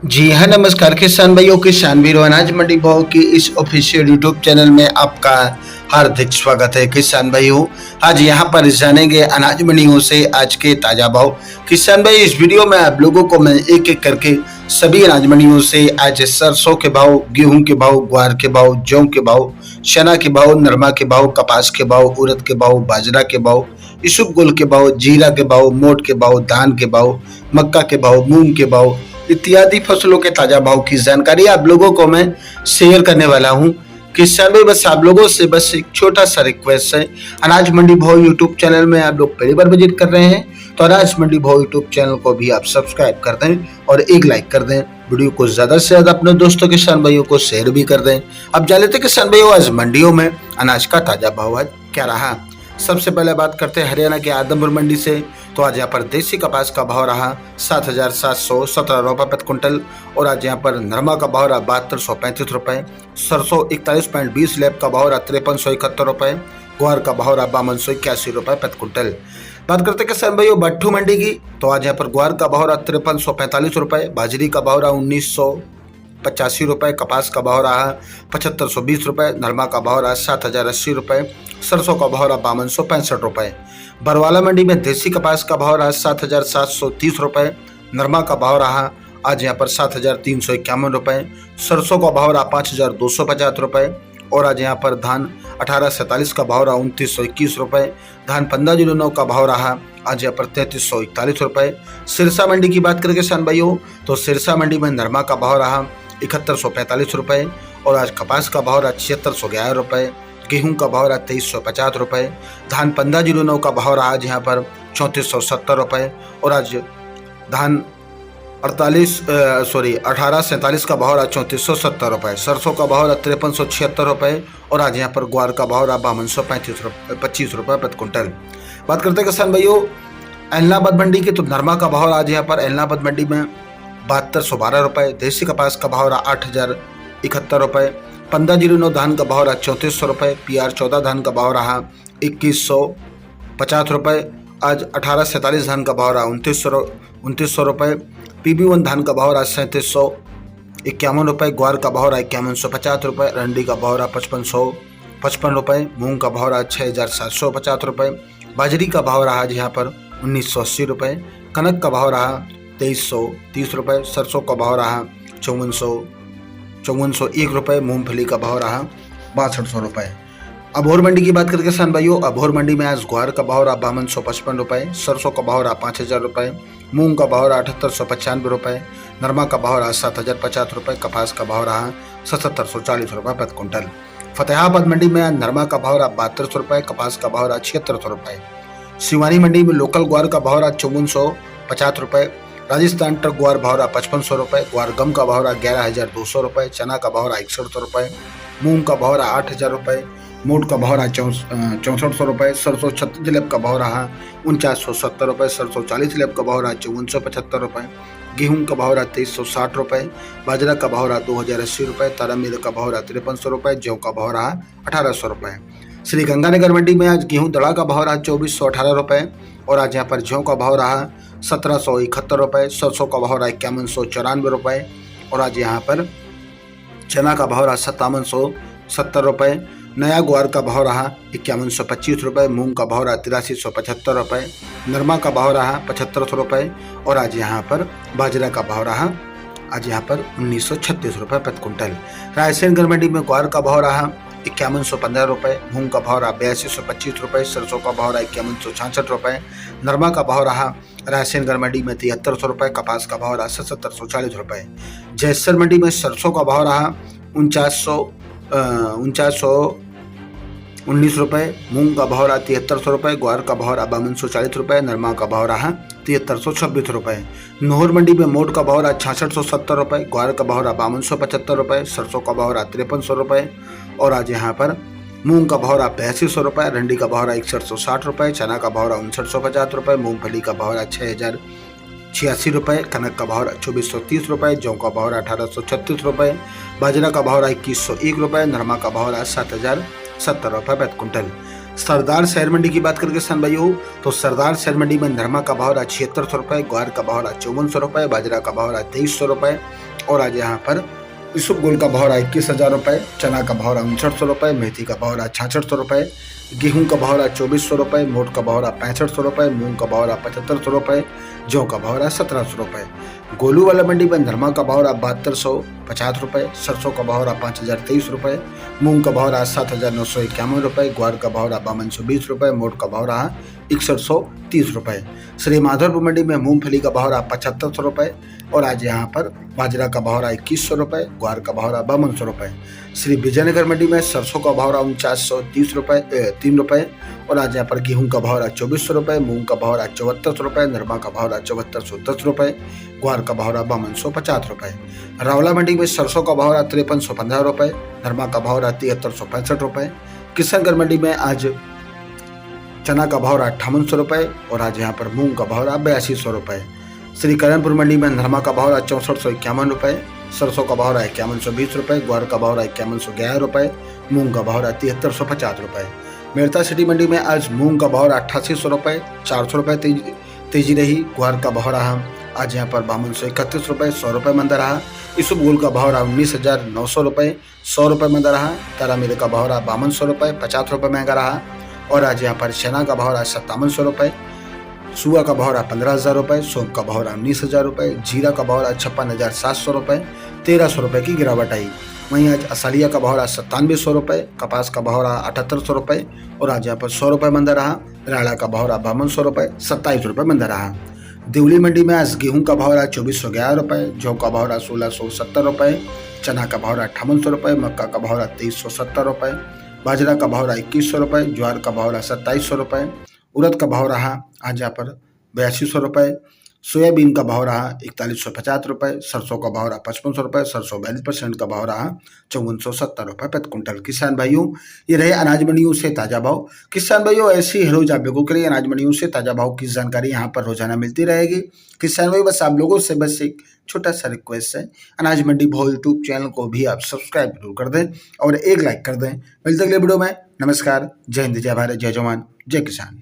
जी हाँ, नमस्कार किसान भाइयों, किसान वीरों, अनाज मंडी भाव की इस ऑफिशियल यूट्यूब चैनल में आपका हार्दिक स्वागत है। किसान भाइयों, आज यहाँ पर जानेंगे अनाज मंडियों से आज के ताजा भाव। किसान भाई, इस वीडियो में आप लोगों को मैं एक एक करके सभी अनाज मंडियों से आज सरसों के भाव, गेहूं के भाव, ग्वार के भाव, जौ के भाव, चना के भाव, नरमा के भाव, कपास के भाव, उड़द के भाव, बाजरा के भाव, इसबगोल के भाव, जीरा के भाव, मोट के भाव, धान के भाव, मक्का के भाव, मूंग के भाव इत्यादि फसलों के ताजा भाव की जानकारी आप लोगों को मैं शेयर करने वाला हूं। किसान भाई, बस आप लोगों से बस एक छोटा सा रिक्वेस्ट है। अनाज मंडी भाव यूट्यूब चैनल में आप लोग पहली बार विजिट कर रहे हैं तो अनाज मंडी भाव यूट्यूब चैनल को भी आप सब्सक्राइब कर दें और एक लाइक कर दें। वीडियो को ज्यादा से ज्यादा अपने दोस्तों किसान भाइयों को शेयर भी कर दें। अब जान लेते किसान भाइयों, आज मंडियों में अनाज का ताजा भाव आज क्या रहा। सबसे पहले बात करते हैं हरियाणा के आदमपुर मंडी से। तो आज यहाँ पर देसी कपास का भाव रहा 7,717 रुपये प्रति क्विंटल और आज यहाँ पर नरमा का भाव रहा 7235 रुपये, सरसों 41.20 लैब का भाव रहा 5371 रुपये, ग्वार का भाव रहा 5281 रुपये प्रति क्विंटल। बात करते हैं किसान भाइयों भट्टू मंडी की। तो आज यहाँ पर ग्वार का भाव रहा 5345 रुपये, बाजरी का भाव रहा 1985 रुपये, कपास का भाव रहा 7520 रुपये, नरमा का भाव रहा 7080 रुपये, सरसों का भाव रहा 5265 रुपये। बरवाला मंडी में देसी कपास का भाव रहा 7730 रुपये, नरमा का भाव रहा आज यहाँ पर 7351 रुपये, सरसों का भाव रहा 5250 रुपये और आज यहाँ पर धान 1847 का भाव रहा 2921 रुपये, धान 1509 का भाव रहा आज यहाँ पर 3341 रुपये। सिरसा मंडी की बात करें किसान भाइयों, तो सिरसा मंडी में नरमा का भाव रहा 7145 रुपये और आज कपास का भाव रहा 7611 रुपये, गेहूं का भाव रहा 2350 रुपये, धान 1509 का भाव रहा आज यहाँ पर 3470 रुपये और आज धान 1847 का भाव रहा 3470 रुपये, सरसों का भाव रहा 5376 रुपये और आज यहाँ पर ग्वार का भाव रहा 5225 रुपये प्रति क्विंटल। बात करते हैं किसान भाइयों एलनाबाद मंडी की। तो नरमा का भाव आज यहाँ पर एलनाबाद मंडी में 7212 रुपये, देसी कपास का भाव रहा 8071 रुपये, 1509 धान का भाव रहा 3400 रुपये, PR14 धान का भाव रहा 2150 रुपये, आज 1847 धान का भाव रहा 2900 रुपये, PB1 धान का भाव रहा 3751 रुपये, ग्वार का भाव रहा 5150 रुपये, रंडी का भाव रहा 5555 रुपये, मूंग का भाव रहा 6750 रुपये, बाजरी का भाव रहा आज यहाँ पर 1980 रुपये, कनक का भाव रहा 2330 रुपये, सरसों का भाव रहा 5401 रुपये, मूंगफली का भाव रहा 6200 रुपये। अबोहर मंडी की बात करें किसान भाइयों, अबोहर मंडी में आज ग्वार का भाव रहा 5255 रुपये, सरसों का भाव रहा 5000 रुपये, मूंग का भाव रहा 7895 रुपये, नरमा का भाव रहा 7050 रुपये, कपास का भाव रहा 7740 रुपये प्रति क्विंटल। फतेहाबाद मंडी में आज नरमा का भाव रहा 7200 रुपये, कपास का भाव रहा 7600 रुपये। सिवानी मंडी में लोकल ग्वार का भाव रहा 5450 रुपये, राजस्थान ट्रक ग्वार भाव रहा 5500 रुपये, ग्वार गम का भाव रहा 11200 रुपये, चना का भाव रहा 6100 रुपये, मूंग का भाव रहा 8000 रुपये, मोट का भाव रहा 6400 रुपये, सरसों 36 लेब का भाव रहा 4970 रुपये, सरसों 40 लेब का भाव रहा 5475 रुपये, गेहूं का भाव रहा 2360 रुपये, बाजरा का भाव रहा 2080 रुपये, तारामीर का भाव रहा 5300 रुपये, जौ का भाव रहा 1800 रुपये। श्री गंगानगर मंडी में आज गेहूं दड़ा का भाव रहा 2418 रुपये और आज यहाँ पर जौ का भाव रहा 1771 रुपये, सरसों का भाव रहा 5194 रुपये और आज यहाँ पर चना का भाव रहा 5770 रुपये, नया ग्वार का भाव रहा 5125 रुपये, मूंग का भाव रहा 8375 रुपये, नरमा का भाव रहा 7500 रुपये और आज यहाँ पर बाजरा का भाव रहा आज यहाँ पर 1936 रुपये प्रति क्विंटल। रायसेनगढ़ मंडी में ग्वार का भाव रहा 5115 रुपये, मूंग का भाव रहा 8225 रुपये, सरसों का भाव रहा 5166 रुपये, नरमा का भाव रहा रायसेनगढ़ मंडी में 7300 रुपये, कपास का भाव रहा 7740 रुपये। जैसर मंडी में सरसों का भाव रहा 4919 रुपये, मूंग का भाव रहा 7300 रुपये, ग्वार का भाव रहा 5240 रुपये, नरमा का भाव रहा 7326 रुपये। नोहर मंडी में मोट का भाव रहा 6670 रुपये, ग्वार का भाव रहा 5275 रुपये, सरसों का भाव रहा 5300 रुपये और आज यहाँ पर मूंग का भाव रहा 8500 रुपये, रंडी का भाव रहा 6160 रुपये, चना का भाव रहा 5950 रुपये, मूंगफली का भाव रहा 6086 रुपये, कनक का भाव रहा 2430 रुपये, जौ का भाव रहा 1836 रुपये, बाजरा का भाव रहा 2101 रुपये, नरमा का भाव रहा 7070 रुपये प्रति क्विंटल। सरदार शहर मंडी की बात करें किसान भाइयों, तो सरदार शहर मंडी में नरमा का भाव रहा 7600 रुपये, ग्वार का भाव रहा 5400 रुपये, बाजरा का भाव रहा 2300 रुपये और आज यहाँ पर इसबगोल का भाव रहा 21,000 रुपये, चना का भाव रहा 5900 रुपये, मेथी का भाव रहा 6600 रुपये, गेहूं का भाव रहा 2400 रुपये, मोट का भाव रहा 6500 रुपये, मूंग का भाव रहा 7500 रुपये, जौ का भाव रहा 1700 रुपये। गोलू वाला मंडी में नरमा का भाव रहा 7250 रुपये, सरसों का भाव रहा 5023 रुपये, मूंग का भाव रहा 7951 रुपये, ग्वार का भाव रहा 5220 रुपये, मोट का भाव रहा 6130 रुपये। श्री माधोपुर मंडी में मूंगफली का भाव रहा 7500 रुपये और आज यहाँ पर बाजरा का भाव रहा 2100 रुपये, ग्वार का भाव रहा 5200 रुपये। श्री विजयनगर मंडी में सरसों का भाव रहा 4930 रुपये 3 रुपये और आज यहाँ पर गेहूं का भाव रहा 2400 रुपये, मूंग का भाव रहा 7400 रुपये, नरमा का भाव रहा 7410 रुपये, ग्वार का भाव रहा 5250 रुपये। रावला मंडी में सरसों का भाव रहा 5315 रुपये, नरमा का भाव रहा 7365 रुपये। किशनगढ़ मंडी में आज चना का भाव रहा 5800 रुपये और आज यहाँ पर मूंग का भाव रहा 8200 रुपये। श्री करणपुर मंडी में नरमा का भाव रहा 6451 रुपये, सरसों का भाव रहा 5120 रुपये, ग्वार का भाव रहा 5111 रुपये, मूंग का भाव रहा 7350 रुपये। मेरता सिटी मंडी में आज मूंग का भाव रहा 8800 रुपये, 400 रुपये तेजी रही। ग्वार का भाव रहा आज यहाँ पर 5231 रुपये, 100 रुपये मंदा रहा। इसबगोल का भाव रहा 19,900 रुपये, 100 रुपये मंदा रहा। तारा मिल का भाव रहा 5200 रुपये, 50 रुपये महंगा रहा और आज यहाँ पर चना का भाव रहा 5700 रुपये, सुआ का भाव रहा 15,000 रुपये, सौंफ का भाव रहा 19,000 रुपये, जीरा का भाव रहा 56,700 रुपये, 1300 रुपये की गिरावट आई। वहीं आज असलिया का भाव रहा 9700 रुपये, कपास का भाव रहा 7800 रुपये और आज यहाँ पर 100 रुपये मंदा रहा। राड़ा का भाव रहा 5200 रुपये, 27 रुपये मंदा रहा। दिवली मंडी में आज गेहूं का भाव रहा 2411 रुपये, जौ का भाव रहा 1670 रुपये, चना का भाव रहा 5800 रुपये, मक्का का भाव रहा 2370 रुपये, बाजरा का भाव रहा 2100 रुपये, ज्वार का भाव रहा 2700 रुपये, उड़द का भाव रहा आज यहाँ पर 8200 रुपये, सोयाबीन का भाव रहा 4150 रुपये, सरसों का भाव रहा 5500 रुपये, सरसों 42% का भाव रहा 5470 रुपये प्रति कुंटल। किसान भाइयों, ये रहे अनाज मंडियों से ताज़ा भाव। किसान भाइयों, ऐसी हर रोज आप लोगों के लिए अनाज मंडियों से ताज़ा भाव की जानकारी यहाँ पर रोजाना मिलती रहेगी। किसान भाई, बस आप लोगों से बस एक छोटा सा रिक्वेस्ट है, अनाज मंडी भाव यूट्यूब चैनल को भी आप सब्सक्राइब जरूर कर दें और एक लाइक कर दें। मिलते अगले वीडियो में। नमस्कार, जय हिंद, जय भारत, जय जवान, जय किसान।